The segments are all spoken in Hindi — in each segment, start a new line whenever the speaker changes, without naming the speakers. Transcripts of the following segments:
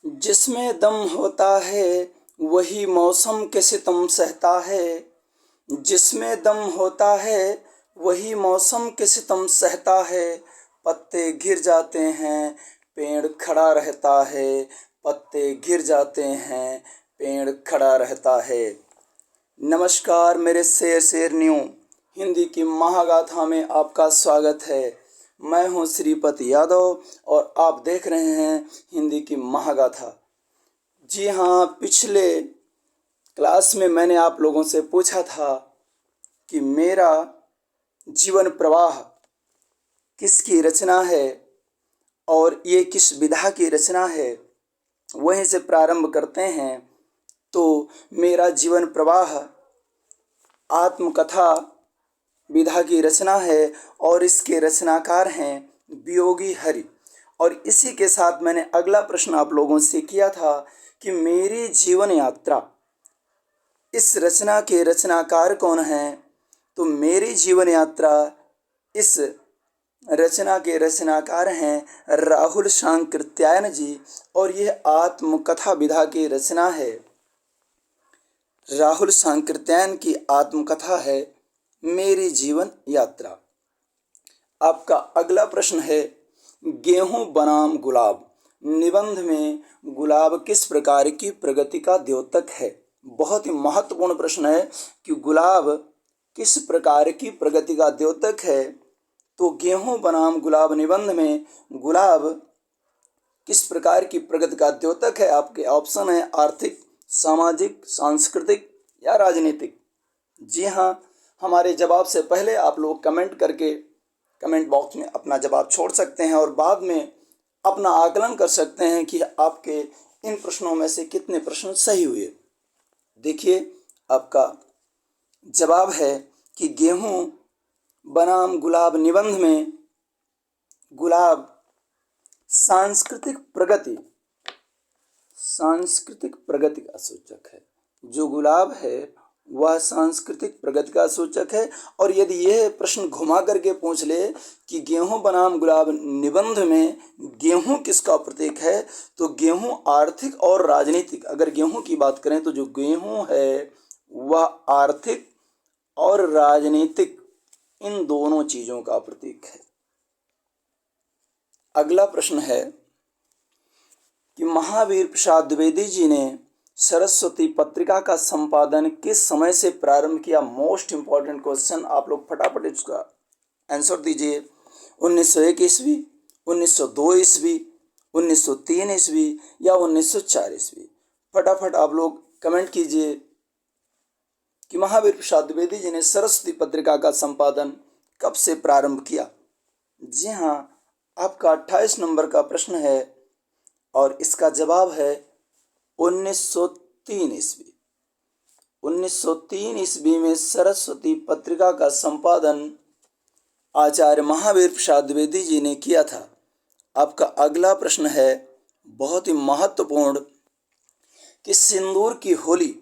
जिसमें दम होता है वही मौसम के सितम सहता है। जिसमें दम होता है वही मौसम के सितम सहता है। पत्ते गिर जाते हैं पेड़ खड़ा रहता है। पत्ते गिर जाते हैं पेड़ खड़ा रहता है। नमस्कार मेरे शेर शेरनियों, हिंदी की महागाथा में आपका स्वागत है। मैं हूं श्रीपति यादव और आप देख रहे हैं हिंदी की महागाथा। जी हाँ, पिछले क्लास में मैंने आप लोगों से पूछा था कि मेरा जीवन प्रवाह किसकी रचना है और ये किस विधा की रचना है। वहीं से प्रारंभ करते हैं। तो मेरा जीवन प्रवाह आत्मकथा विधा की रचना है और इसके रचनाकार हैं वियोगी हरि। और इसी के साथ मैंने अगला प्रश्न आप लोगों से किया था कि मेरी जीवन यात्रा, इस रचना के रचनाकार कौन हैं। तो मेरी जीवन यात्रा इस रचना के रचनाकार हैं राहुल सांकृत्यायन जी और यह आत्मकथा विधा की रचना है। राहुल सांकृत्यायन की आत्मकथा है मेरी जीवन यात्रा। आपका अगला प्रश्न है गेहूं बनाम गुलाब निबंध में गुलाब किस प्रकार की प्रगति का द्योतक है। बहुत ही महत्वपूर्ण प्रश्न है कि गुलाब किस प्रकार की प्रगति का द्योतक है। तो गेहूं बनाम गुलाब निबंध में गुलाब किस प्रकार की प्रगति का द्योतक है। आपके ऑप्शन है आर्थिक, सामाजिक, सांस्कृतिक या राजनीतिक। जी हाँ, हमारे जवाब से पहले आप लोग कमेंट करके कमेंट बॉक्स में अपना जवाब छोड़ सकते हैं और बाद में अपना आकलन कर सकते हैं कि आपके इन प्रश्नों में से कितने प्रश्न सही हुए। देखिए, आपका जवाब है कि गेहूं बनाम गुलाब निबंध में गुलाब सांस्कृतिक प्रगति का सूचक है। जो गुलाब है वह सांस्कृतिक प्रगति का सूचक है। और यदि यह प्रश्न घुमा करके पूछ ले कि गेहूं बनाम गुलाब निबंध में गेहूं किसका प्रतीक है, तो गेहूं आर्थिक और राजनीतिक, अगर गेहूं की बात करें तो जो गेहूं है वह आर्थिक और राजनीतिक इन दोनों चीजों का प्रतीक है। अगला प्रश्न है कि महावीर प्रसाद द्विवेदी जी ने सरस्वती पत्रिका का संपादन किस समय से प्रारंभ किया। मोस्ट इंपॉर्टेंट क्वेश्चन, आप लोग फटाफट इसका आंसर दीजिए। 1901 ईस्वी, 1902 ईस्वी, 1903 ईस्वी या 1904 ईस्वी। फटाफट आप लोग कमेंट कीजिए कि महावीर प्रसाद द्विवेदी जी ने सरस्वती पत्रिका का संपादन कब से प्रारंभ किया। जी हाँ, आपका 28 नंबर का प्रश्न है और इसका जवाब है 1903 ईस्वी। 1903 ईस्वी में सरस्वती पत्रिका का संपादन आचार्य महावीर प्रसाद द्विवेदी जी ने किया था। आपका अगला प्रश्न है बहुत ही महत्वपूर्ण कि सिंदूर की होली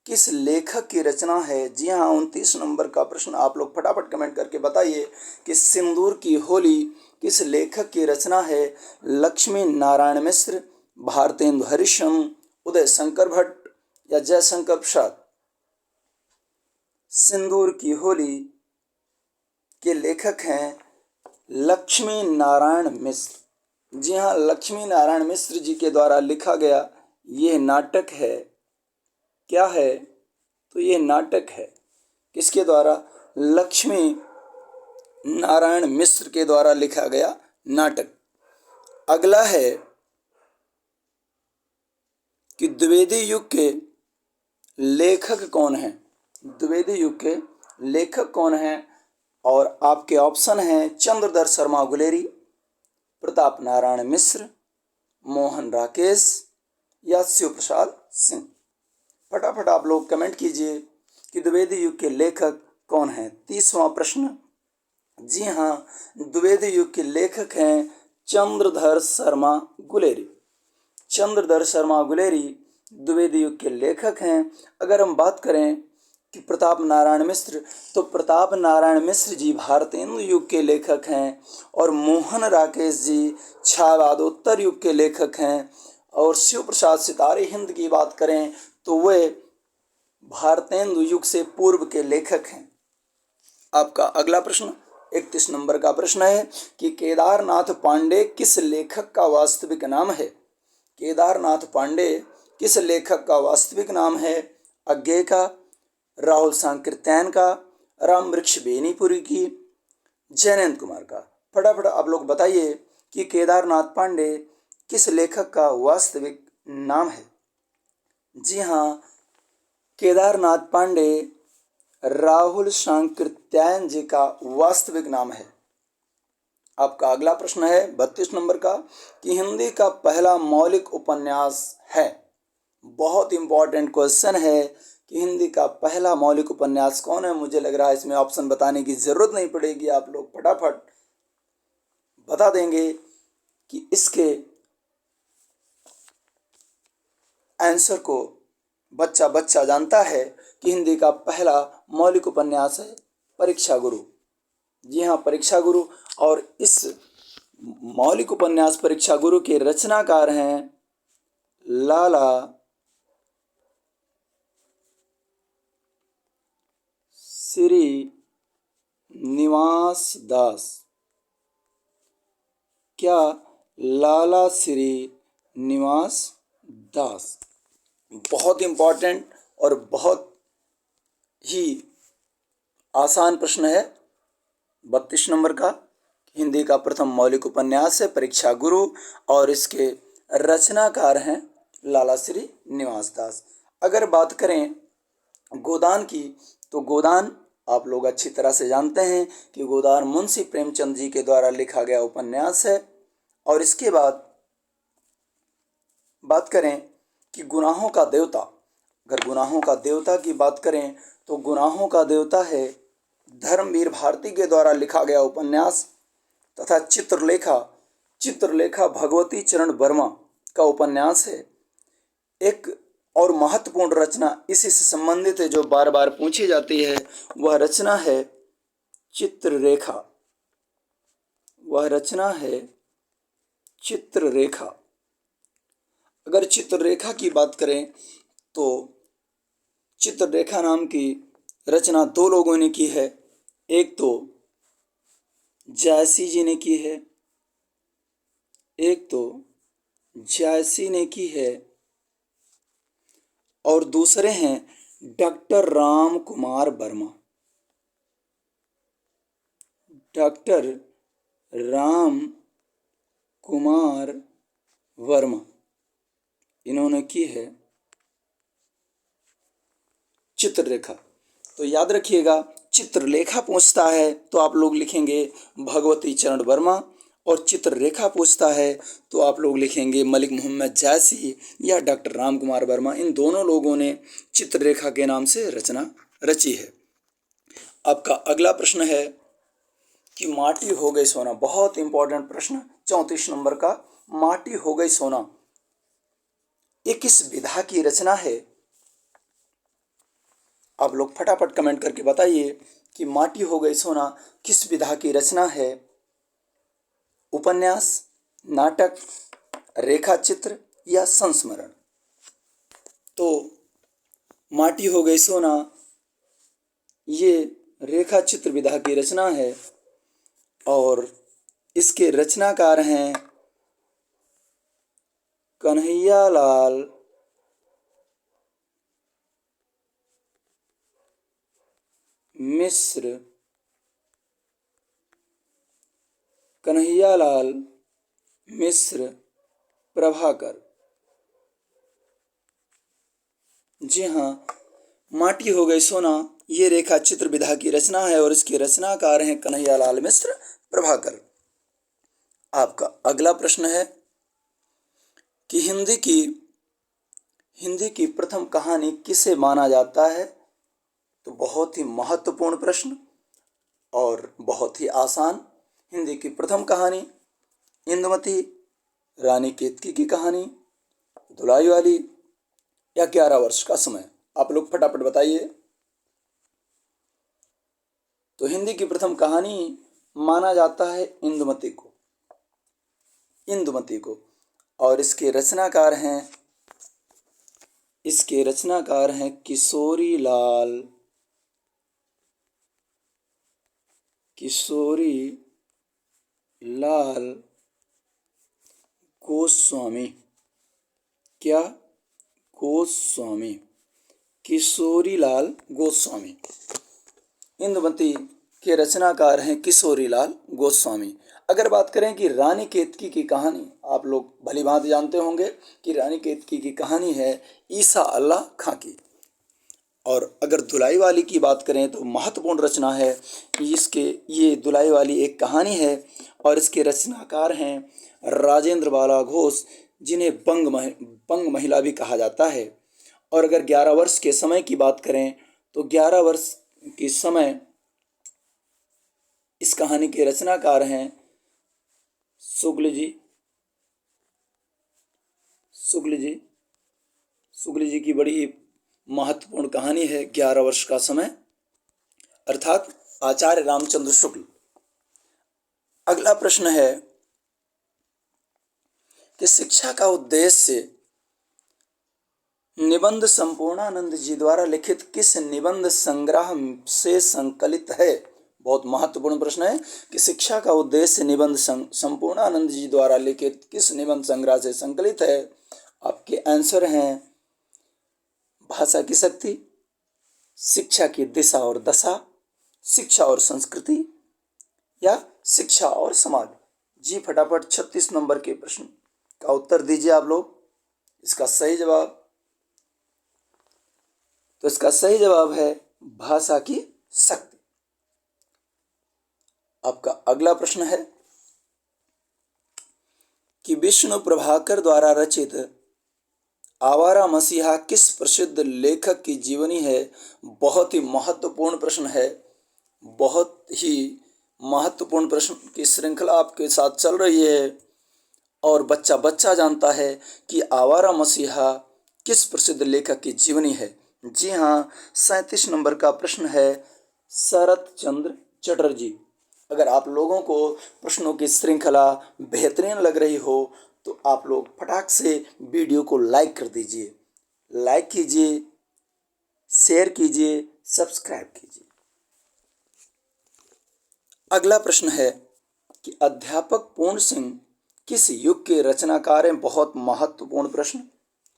किस लेखक की रचना है। जी हाँ, 29 नंबर का प्रश्न आप लोग फटाफट कमेंट करके बताइए कि सिंदूर की होली किस लेखक की रचना है। लक्ष्मी नारायण मिश्र, भारतेंदु हरिश्चंद्र, उदय शंकर भट्ट या जयशंकर प्रसाद। सिंदूर की होली के लेखक हैं लक्ष्मी नारायण मिश्र। जी हाँ, लक्ष्मी नारायण मिश्र जी के द्वारा लिखा गया यह नाटक है। क्या है? तो ये नाटक है किसके द्वारा? लक्ष्मी नारायण मिश्र के द्वारा लिखा गया नाटक। अगला है कि द्विवेदी युग के लेखक कौन हैं। द्विवेदी युग के लेखक कौन हैं? और आपके ऑप्शन हैं चंद्रधर शर्मा गुलेरी, प्रताप नारायण मिश्र, मोहन राकेश या शिव प्रसाद सिंह। फटाफट आप लोग कमेंट कीजिए कि द्विवेदी युग के लेखक कौन हैं। 30वां प्रश्न, जी हाँ, द्विवेदी युग के लेखक हैं चंद्रधर शर्मा गुलेरी। चंद्रधर शर्मा गुलेरी द्विवेदी युग के लेखक हैं। अगर हम बात करें कि प्रताप नारायण मिश्र, तो प्रताप नारायण मिश्र जी भारतेंदु युग के लेखक हैं और मोहन राकेश जी छायावादोत्तर युग के लेखक हैं और शिव प्रसाद सितारे हिंद की बात करें तो वे भारतेंदु युग से पूर्व के लेखक हैं। आपका अगला प्रश्न 31 नंबर का प्रश्न है कि केदारनाथ पांडे किस लेखक का वास्तविक नाम है। केदारनाथ पांडे किस लेखक का वास्तविक नाम है। अज्ञे का, राहुल सांकृत्यायन का, राम वृक्ष बेनीपुरी की, जयनंद कुमार का। फटाफट आप लोग बताइए कि केदारनाथ पांडे किस लेखक का वास्तविक नाम है। जी हाँ, केदारनाथ पांडे राहुल सांकृत्यायन जी का वास्तविक नाम है। आपका अगला प्रश्न है 32 नंबर का कि हिंदी का पहला मौलिक उपन्यास है। बहुत इंपॉर्टेंट क्वेश्चन है कि हिंदी का पहला मौलिक उपन्यास कौन है। मुझे लग रहा है इसमें ऑप्शन बताने की जरूरत नहीं पड़ेगी, आप लोग फटाफट बता देंगे कि इसके आंसर को बच्चा बच्चा जानता है कि हिंदी का पहला मौलिक उपन्यास है परीक्षा गुरु। जी हाँ, परीक्षा गुरु। और इस मौलिक उपन्यास परीक्षा गुरु के रचनाकार हैं लाला श्री निवास दास। क्या लाला श्री निवास दास। बहुत इंपॉर्टेंट और बहुत ही आसान प्रश्न है 32 नंबर का। हिंदी का प्रथम मौलिक उपन्यास है परीक्षा गुरु और इसके रचनाकार हैं लाला श्री निवास दास। अगर बात करें गोदान की तो गोदान आप लोग अच्छी तरह से जानते हैं कि गोदान मुंशी प्रेमचंद जी के द्वारा लिखा गया उपन्यास है। और इसके बाद बात करें कि गुनाहों का देवता, अगर गुनाहों का देवता की बात करें तो गुनाहों का देवता है धर्मवीर भारती के द्वारा लिखा गया उपन्यास तथा चित्रलेखा भगवती चरण वर्मा का उपन्यास है। एक और महत्वपूर्ण रचना इसी से संबंधित है जो बार बार पूछी जाती है, वह रचना है चित्ररेखा। वह रचना है चित्ररेखा। अगर चित्ररेखा की बात करें तो चित्ररेखा नाम की रचना दो लोगों ने की है। एक तो जायसी जी ने की है, एक तो जायसी ने की है और दूसरे हैं डॉक्टर राम कुमार वर्मा। डॉक्टर राम कुमार वर्मा इन्होंने की है चित्ररेखा। तो याद रखिएगा, चित्रलेखा पूछता है तो आप लोग लिखेंगे भगवती चरण वर्मा और चित्ररेखा पूछता है तो आप लोग लिखेंगे मलिक मोहम्मद जायसी या डॉक्टर राम कुमार वर्मा। इन दोनों लोगों ने चित्ररेखा के नाम से रचना रची है। आपका अगला प्रश्न है कि माटी हो गई सोना। बहुत इंपॉर्टेंट प्रश्न 34 नंबर का, माटी हो गई सोना ये किस विधा की रचना है। आप लोग फटाफट कमेंट करके बताइए कि माटी हो गई सोना किस विधा की रचना है। उपन्यास, नाटक, रेखा चित्र या संस्मरण। तो माटी हो गई सोना ये रेखा चित्र विधा की रचना है और इसके रचनाकार हैं कन्हैयालाल मिश्र। कन्हैयालाल मिश्र प्रभाकर। जी हाँ, माटी हो गई सोना ये रेखा चित्र विधा की रचना है और इसके रचनाकार हैं कन्हैयालाल मिश्र प्रभाकर। आपका अगला प्रश्न है कि हिंदी की प्रथम कहानी किसे माना जाता है। तो बहुत ही महत्वपूर्ण प्रश्न और बहुत ही आसान। हिंदी की प्रथम कहानी इंदुमती, रानी केतकी की कहानी, धुलाई वाली या 11 वर्ष का समय। आप लोग फटाफट बताइए। तो हिंदी की प्रथम कहानी माना जाता है इंदुमती को। इंदुमती को। और इसके रचनाकार हैं किशोरी लाल गोस्वामी। क्या? गोस्वामी, किशोरी लाल गोस्वामी। इंदुमती के रचनाकार हैं किशोरी लाल गोस्वामी। अगर बात करें कि रानी केतकी की कहानी, आप लोग भली भांति जानते होंगे कि रानी केतकी की कहानी है ईसा अल्लाह खां की। और अगर दुलाई वाली की बात करें तो महत्वपूर्ण रचना है ये दुलाई वाली एक कहानी है और इसके रचनाकार हैं राजेंद्र बाला घोष, जिन्हें बंग महिला भी कहा जाता है। और अगर 11 वर्ष के समय की बात करें तो 11 वर्ष के समय इस कहानी के रचनाकार हैं शुक्ल जी की बड़ी महत्वपूर्ण कहानी है 11 वर्ष का समय, अर्थात आचार्य रामचंद्र शुक्ल। अगला प्रश्न है कि शिक्षा का उद्देश्य निबंध संपूर्णानंद जी द्वारा लिखित किस निबंध संग्रह से संकलित है? बहुत महत्वपूर्ण प्रश्न है कि शिक्षा का उद्देश्य निबंध संपूर्णानंद जी द्वारा लिखित किस निबंध संग्रह से संकलित है? आपके आंसर हैं भाषा की शक्ति, शिक्षा की दिशा और दशा, शिक्षा और संस्कृति, या शिक्षा और समाज। जी फटाफट 36 नंबर के प्रश्न का उत्तर दीजिए आप लोग। इसका सही जवाब है भाषा की शक्ति। आपका अगला प्रश्न है कि विष्णु प्रभाकर द्वारा रचित आवारा मसीहा किस प्रसिद्ध लेखक की जीवनी है? बहुत ही महत्वपूर्ण प्रश्न है। बहुत ही महत्वपूर्ण प्रश्न की श्रृंखला आपके साथ चल रही है और बच्चा जानता है कि आवारा मसीहा किस प्रसिद्ध लेखक की जीवनी है। जी हाँ, 37 नंबर का प्रश्न है शरत चंद्र चटर्जी। अगर आप लोगों को प्रश्नों की श्रृंखला बेहतरीन लग रही हो तो आप लोग फटाक से वीडियो को लाइक कर दीजिए, लाइक कीजिए, शेयर कीजिए, सब्सक्राइब कीजिए। अगला प्रश्न है कि अध्यापक पूर्ण सिंह किस युग के रचनाकार हैं? बहुत महत्वपूर्ण प्रश्न।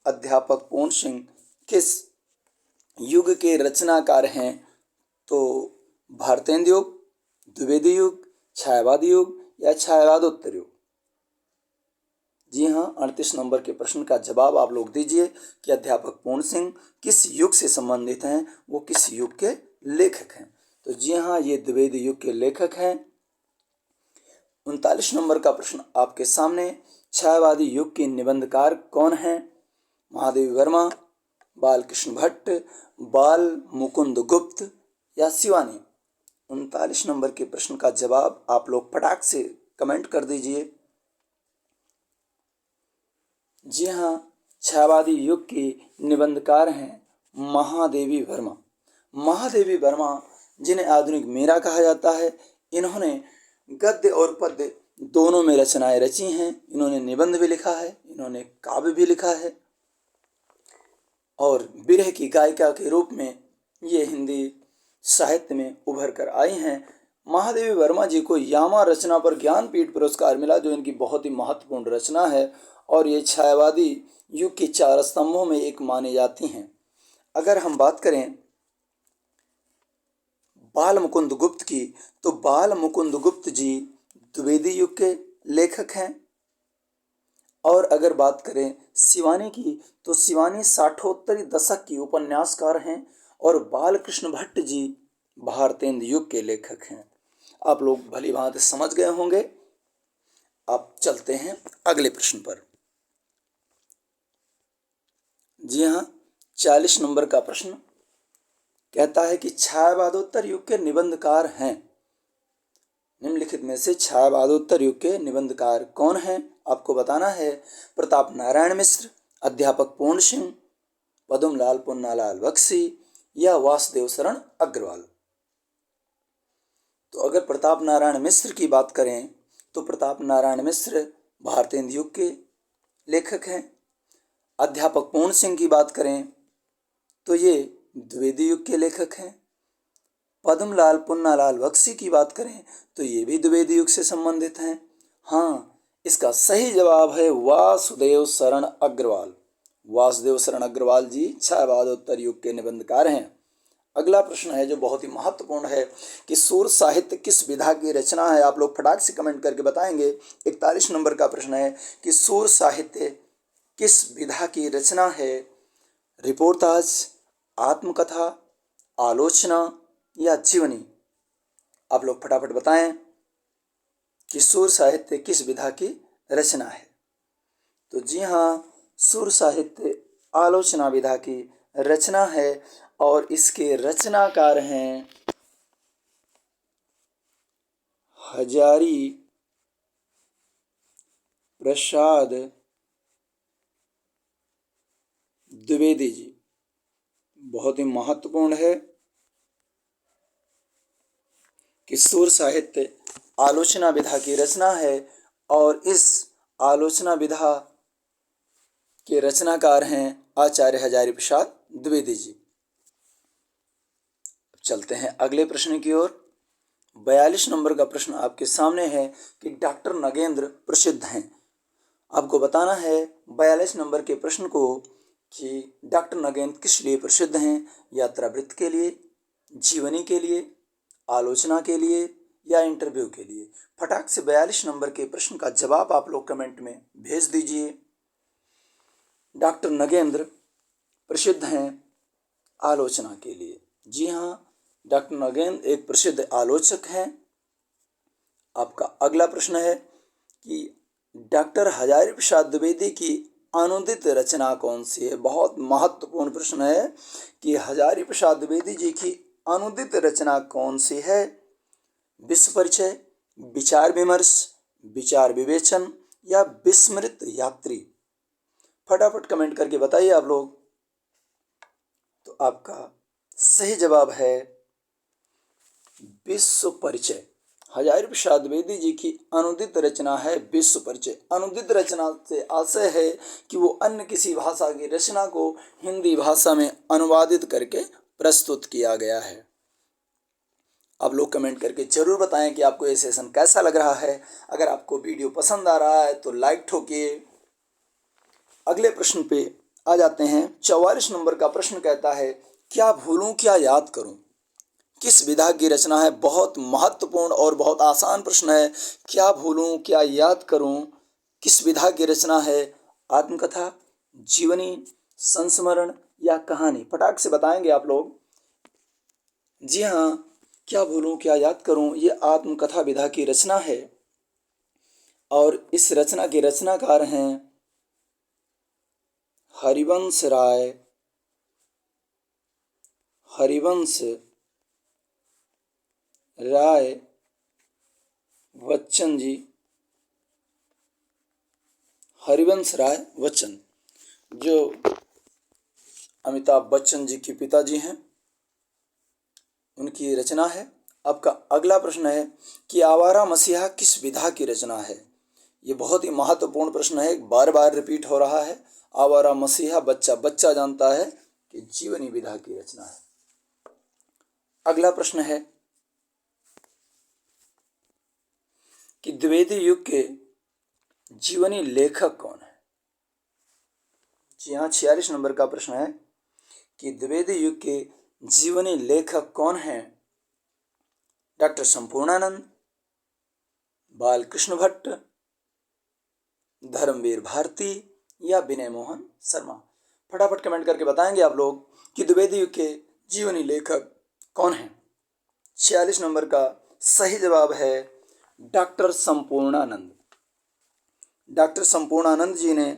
अध्यापक पूर्ण सिंह किस युग के रचनाकार हैं? तो भारतेंदु युग, द्विवेदी युग, छायावादी युग या छायावादोत्तर युग। जी हाँ, 38 नंबर के प्रश्न का जवाब आप लोग दीजिए कि अध्यापक पूर्ण सिंह किस युग से संबंधित हैं, वो किस युग के लेखक हैं। तो जी हाँ, ये द्विवेदी युग के लेखक हैं। 39 नंबर का प्रश्न आपके सामने, छायावादी युग के निबंधकार कौन हैं? महादेवी वर्मा, बालकृष्ण भट्ट, बाल मुकुंद गुप्त या शिवानी। 39 नंबर के प्रश्न का जवाब आप लोग फटाक से कमेंट कर दीजिए। जी हाँ, छायावादी युग के निबंधकार हैं महादेवी वर्मा। महादेवी वर्मा, जिन्हें आधुनिक मीरा कहा जाता है, इन्होंने गद्य और पद्य दोनों में रचनाएं रची हैं। इन्होंने निबंध भी लिखा है, इन्होंने काव्य भी लिखा है और विरह की गायिका के रूप में ये हिंदी साहित्य में उभर कर आई हैं। महादेवी वर्मा जी को यामा रचना पर ज्ञानपीठ पुरस्कार मिला, जो इनकी बहुत ही महत्वपूर्ण रचना है और ये छायावादी युग के 4 स्तंभों में एक मानी जाती हैं। अगर हम बात करें बाल मुकुंद गुप्त की, तो बाल मुकुंद गुप्त जी द्विवेदी युग के लेखक हैं। और अगर बात करें शिवानी की, तो शिवानी 60उत्तरी दशक की उपन्यासकार हैं और बालकृष्ण भट्ट जी भारतेंदु युग के लेखक हैं। आप लोग भली भांति समझ गए होंगे। अब चलते हैं अगले प्रश्न पर। जी हाँ, 40 नंबर का प्रश्न कहता है कि छायावादोत्तर युग के निबंधकार हैं। निम्नलिखित में से छायावादोत्तर युग के निबंधकार कौन हैं? आपको बताना है प्रताप नारायण मिश्र, अध्यापक पूर्ण सिंह, पदमलाल पुन्नालाल बख्शी या वासुदेव शरण अग्रवाल। तो अगर प्रताप नारायण मिश्र की बात करें तो प्रताप नारायण मिश्र भारतेंदु युग के लेखक हैं। अध्यापक पूर्ण सिंह की बात करें तो ये द्विवेदी युग के लेखक हैं। पद्मलाल पुन्नालाल बख्शी की बात करें तो ये भी द्विवेदी युग से संबंधित हैं। हाँ, इसका सही जवाब है वासुदेव शरण अग्रवाल। वासुदेव शरण अग्रवाल जी छायावादोत्तर युग के निबंधकार हैं। अगला प्रश्न है जो बहुत ही महत्वपूर्ण है कि सूर साहित्य किस विधा की रचना है। आप लोग फटाक से कमेंट करके बताएंगे। 41 नंबर का प्रश्न है कि सूर साहित्य किस विधा की रचना है। रिपोर्टाज, आत्मकथा, आलोचना या जीवनी। आप लोग फटाफट बताएं कि सूर साहित्य किस विधा की रचना है। तो जी हाँ, सूर साहित्य आलोचना विधा की रचना है और इसके रचनाकार हैं हजारी प्रसाद द्विवेदी जी। बहुत ही महत्वपूर्ण है कि सूर साहित्य आलोचना विधा की रचना है और इस आलोचना विधा के रचनाकार हैं आचार्य हजारी प्रसाद द्विवेदी जी। चलते हैं अगले प्रश्न की ओर। 42 नंबर का प्रश्न आपके सामने है कि डॉक्टर नगेंद्र प्रसिद्ध हैं। आपको बताना है 42 नंबर के प्रश्न को कि डॉक्टर नगेंद्र किस लिए प्रसिद्ध हैं। यात्रावृत्त के लिए, जीवनी के लिए, आलोचना के लिए या इंटरव्यू के लिए। फटाक से 42 नंबर के प्रश्न का जवाब आप लोग कमेंट में भेज दीजिए। डॉक्टर नगेंद्र प्रसिद्ध हैं आलोचना के लिए। जी हाँ, डॉक्टर नगेंद्र एक प्रसिद्ध आलोचक हैं। आपका अगला प्रश्न है कि डॉक्टर हजारी प्रसाद द्विवेदी की अनुदित रचना कौन सी है। बहुत महत्वपूर्ण प्रश्न है कि हजारी प्रसाद द्विवेदी जी की अनुदित रचना कौन सी है। विश्व परिचय, विचार विमर्श, विचार विवेचन या विस्मृत यात्री। फटाफट कमेंट करके बताइए आप लोग। तो आपका सही जवाब है विश्व परिचय। हजारी प्रसाद द्विवेदी जी की अनुदित रचना है विश्व परिचय। अनुदित रचना से आशय है कि वो अन्य किसी भाषा की रचना को हिंदी भाषा में अनुवादित करके प्रस्तुत किया गया है। आप लोग कमेंट करके जरूर बताएं कि आपको ये सेशन कैसा लग रहा है। अगर आपको वीडियो पसंद आ रहा है तो लाइक ठोकिए। अगले प्रश्न पे आ जाते हैं। 44 नंबर का प्रश्न कहता है क्या भूलूं क्या याद करूं। किस विधा की रचना है। बहुत महत्वपूर्ण और बहुत आसान प्रश्न है। क्या भूलूं क्या याद करूं किस विधा की रचना है। आत्मकथा, जीवनी, संस्मरण या कहानी। फटाक से बताएंगे आप लोग। जी हाँ, क्या भूलूं क्या याद करूं ये आत्मकथा विधा की रचना है और इस रचना के रचनाकार हैं हरिवंश राय बच्चन जी। हरिवंश राय बच्चन जो अमिताभ बच्चन जी के पिताजी हैं, उनकी रचना है। आपका अगला प्रश्न है कि आवारा मसीहा किस विधा की रचना है। ये बहुत ही महत्वपूर्ण प्रश्न है, बार बार रिपीट हो रहा है। आवारा मसीहा बच्चा बच्चा जानता है कि जीवनी विधा की रचना है। अगला प्रश्न है कि द्विवेदी युग के जीवनी लेखक कौन है। जी हाँ, 46 नंबर का प्रश्न है कि द्विवेदी युग के जीवनी लेखक कौन हैं। डॉक्टर संपूर्णानंद, बालकृष्ण भट्ट, धर्मवीर भारती या विनय मोहन शर्मा। फटाफट कमेंट करके बताएंगे आप लोग कि द्विवेदी युग के जीवनी लेखक कौन हैं। 46 नंबर का सही जवाब है डॉक्टर संपूर्णानंद। डॉक्टर संपूर्णानंद जी ने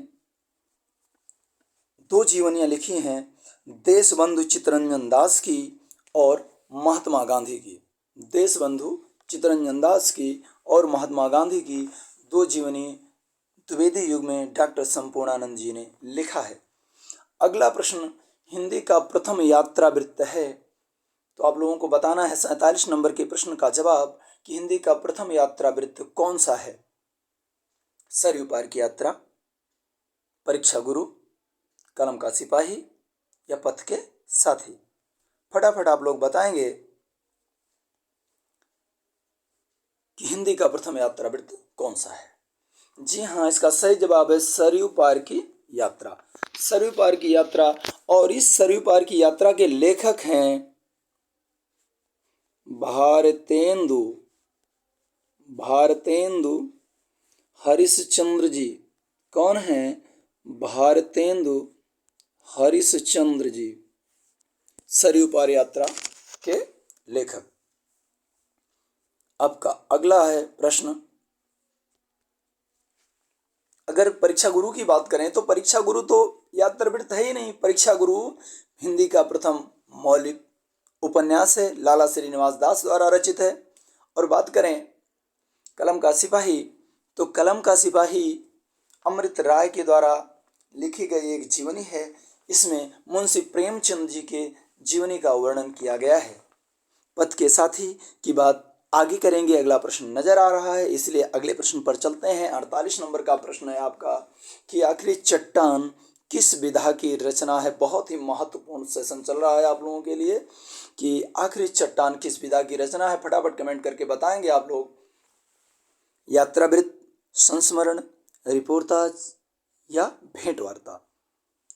2 जीवनियाँ लिखी हैं, देशबंधु चित्तरंजन दास की और महात्मा गांधी की। देशबंधु चित्तरंजन दास की और महात्मा गांधी की 2 जीवनी द्विवेदी युग में डॉक्टर संपूर्णानंद जी ने लिखा है। अगला प्रश्न हिंदी का प्रथम यात्रा वृत्त है। तो आप लोगों को बताना है 47 नंबर के प्रश्न का जवाब कि हिंदी का प्रथम यात्रा वृत्त कौन सा है। सरयू पार की यात्रा, परीक्षा गुरु, कलम का सिपाही या पथ के साथी? फटाफट आप लोग बताएंगे कि हिंदी का प्रथम यात्रा वृत्त कौन सा है। जी हाँ, इसका सही जवाब है सरयू पार की यात्रा। सरयू पार की यात्रा। और इस सरयू पार की यात्रा के लेखक हैं भारतेंदु भारतेंदु हरिश्चंद्र जी। कौन हैं? भारतेंदु हरिश्चंद्र जी, सरयू पार यात्रा के लेखक। आपका अगला है प्रश्न। अगर परीक्षा गुरु की बात करें तो परीक्षा गुरु तो यात्रावृत्त है ही नहीं। परीक्षा गुरु हिंदी का प्रथम मौलिक उपन्यास है, लाला श्रीनिवास दास द्वारा रचित है। और बात करें कलम का सिपाही, तो कलम का सिपाही अमृत राय के द्वारा लिखी गई एक जीवनी है। इसमें मुंशी प्रेमचंद जी के जीवनी का वर्णन किया गया है। पथ के साथी की बात आगे करेंगे। अगला प्रश्न नजर आ रहा है, इसलिए अगले प्रश्न पर चलते हैं। 48 नंबर का प्रश्न है आपका कि आखिरी चट्टान किस विधा की रचना है। बहुत ही महत्वपूर्ण सेशन चल रहा है आप लोगों के लिए कि आखिरी चट्टान किस विधा की रचना है। फटाफट कमेंट करके बताएंगे आप लोग। यात्रावृत्त, संस्मरण, रिपोर्टाज या भेंट वार्ता?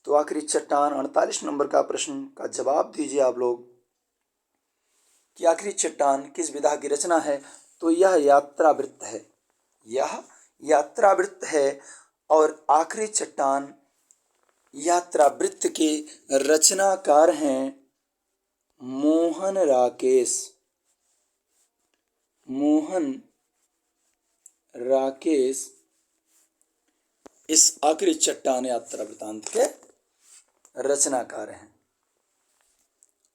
तो आखिरी चट्टान 48 नंबर का प्रश्न का जवाब दीजिए आप लोग कि आखिरी चट्टान किस विधा की रचना है। तो यह यात्रावृत्त है, यह यात्रावृत्त है। और आखिरी चट्टान यात्रावृत्त के रचनाकार हैं मोहन राकेश। मोहन राकेश इस आखिरी चट्टान यात्रा वृत्तांत के रचनाकार हैं।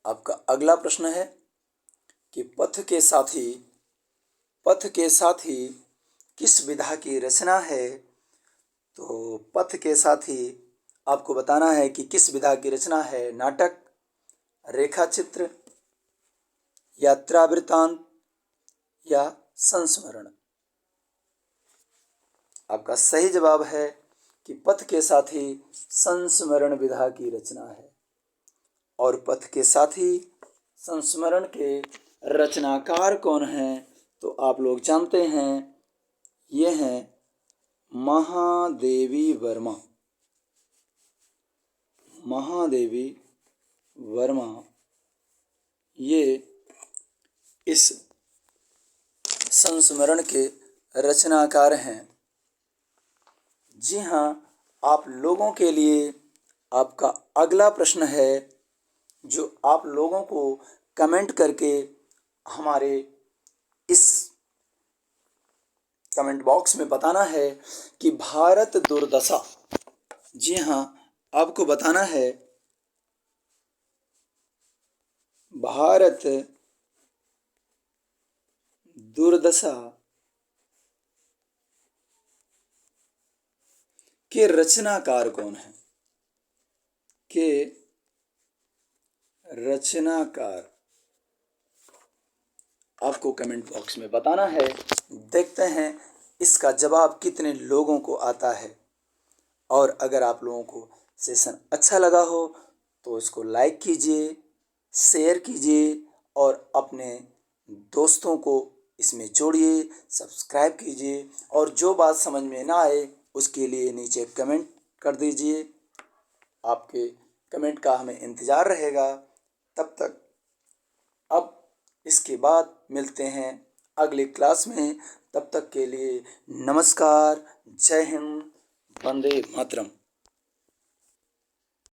आपका अगला प्रश्न है कि पथ के साथी किस विधा की रचना है। तो पथ के साथी आपको बताना है कि किस विधा की रचना है। नाटक, रेखाचित्र, यात्रा वृत्तांत या संस्मरण? आपका सही जवाब है कि पथ के साथी संस्मरण विधा की रचना है। और पथ के साथी संस्मरण के रचनाकार कौन हैं? तो आप लोग जानते हैं, ये हैं महादेवी वर्मा। महादेवी वर्मा ये इस संस्मरण के रचनाकार हैं। जी हाँ, आप लोगों के लिए आपका अगला प्रश्न है जो आप लोगों को कमेंट करके हमारे इस कमेंट बॉक्स में बताना है कि भारत दुर्दशा। जी हाँ, आपको बताना है भारत दुर्दशा के रचनाकार कौन है। के रचनाकार आपको कमेंट बॉक्स में बताना है। देखते हैं इसका जवाब कितने लोगों को आता है। और अगर आप लोगों को सेशन अच्छा लगा हो तो इसको लाइक कीजिए, शेयर कीजिए और अपने दोस्तों को इसमें जोड़िए, सब्सक्राइब कीजिए। और जो बात समझ में ना आए उसके लिए नीचे कमेंट कर दीजिए। आपके कमेंट का हमें इंतज़ार रहेगा। तब तक अब इसके बाद मिलते हैं अगली क्लास में। तब तक के लिए नमस्कार, जय हिंद, वंदे मातरम।